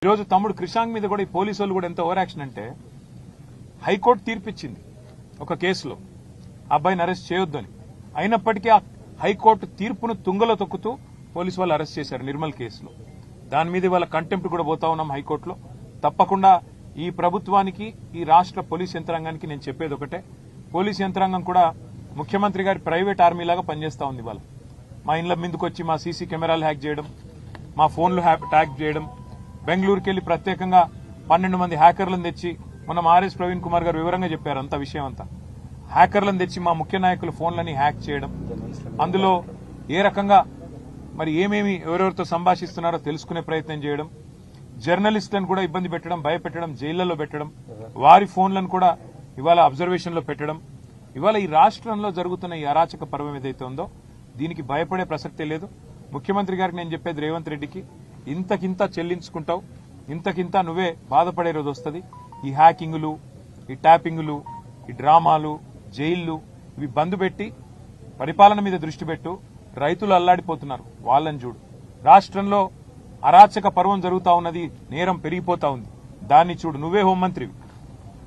ఈ రోజు తమ్ముడు క్రిషాంక్ మీద కూడా ఈ పోలీసు వాళ్ళు కూడా ఎంత ఓవర్ యాక్షన్ అంటే హైకోర్టు తీర్పిచ్చింది ఒక కేసులో అబ్బాయిని అరెస్ట్ చేయొద్దని. అయినప్పటికీ ఆ హైకోర్టు తీర్పును తుంగలో తొక్కుతూ పోలీసు వాళ్ళు అరెస్ట్ చేశారు నిర్మల్ కేసులో. దాని మీద వాళ్ళ కంటెంప్ట్ కూడా పోతా ఉన్నాం హైకోర్టులో. తప్పకుండా ఈ ప్రభుత్వానికి ఈ రాష్ట్ర పోలీస్ యంత్రాంగానికి నేను చెప్పేది ఒకటే, పోలీస్ యంత్రాంగం కూడా ముఖ్యమంత్రి గారి ప్రైవేట్ ఆర్మీ లాగా పనిచేస్తా ఉంది. వాళ్ళ మా ఇండ్ల మీదకి వచ్చి మా సీసీ కెమెరాలు హ్యాక్ చేయడం, మా ఫోన్లు హ్యాక్ చేయడం, బెంగళూరుకి వెళ్లి ప్రత్యేకంగా 12 మంది హ్యాకర్లను తెచ్చి మనం ఆర్ఎస్ ప్రవీణ్ కుమార్ గారు వివరంగా చెప్పారు అంత విషయం అంతా. హ్యాకర్లను తెచ్చి మా ముఖ్య నాయకుల ఫోన్లని హ్యాక్ చేయడం, అందులో ఏ రకంగా మరి ఏమేమి ఎవరెవరితో సంభాషిస్తున్నారో తెలుసుకునే ప్రయత్నం చేయడం, జర్నలిస్టులను కూడా ఇబ్బంది పెట్టడం, భయపెట్టడం, జైళ్లలో పెట్టడం, వారి ఫోన్లను కూడా ఇవాళ అబ్జర్వేషన్ లో పెట్టడం. ఇవాళ ఈ రాష్ట్రంలో జరుగుతున్న ఈ అరాచక పర్వం ఏదైతే ఉందో దీనికి భయపడే ప్రసక్తే లేదు. ముఖ్యమంత్రి గారికి నేను చెప్పేది రేవంత్ రెడ్డికి, ఇంతకింత చెల్లించుకుంటావు, ఇంతకింత నువ్వే బాధపడే రోజు వస్తుంది. ఈ హ్యాకింగులు, ఈ ట్యాపింగులు, ఈ డ్రామాలు, జైళ్లు ఇవి బంద్ పెట్టి పరిపాలన మీద దృష్టి పెట్టు. రైతులు అల్లాడిపోతున్నారు, వాళ్ళని చూడు. రాష్ట్రంలో అరాచక పర్వం జరుగుతా ఉన్నది, నేరం పెరిగిపోతా ఉంది, దాన్ని చూడు. నువ్వే హోంమంత్రివి.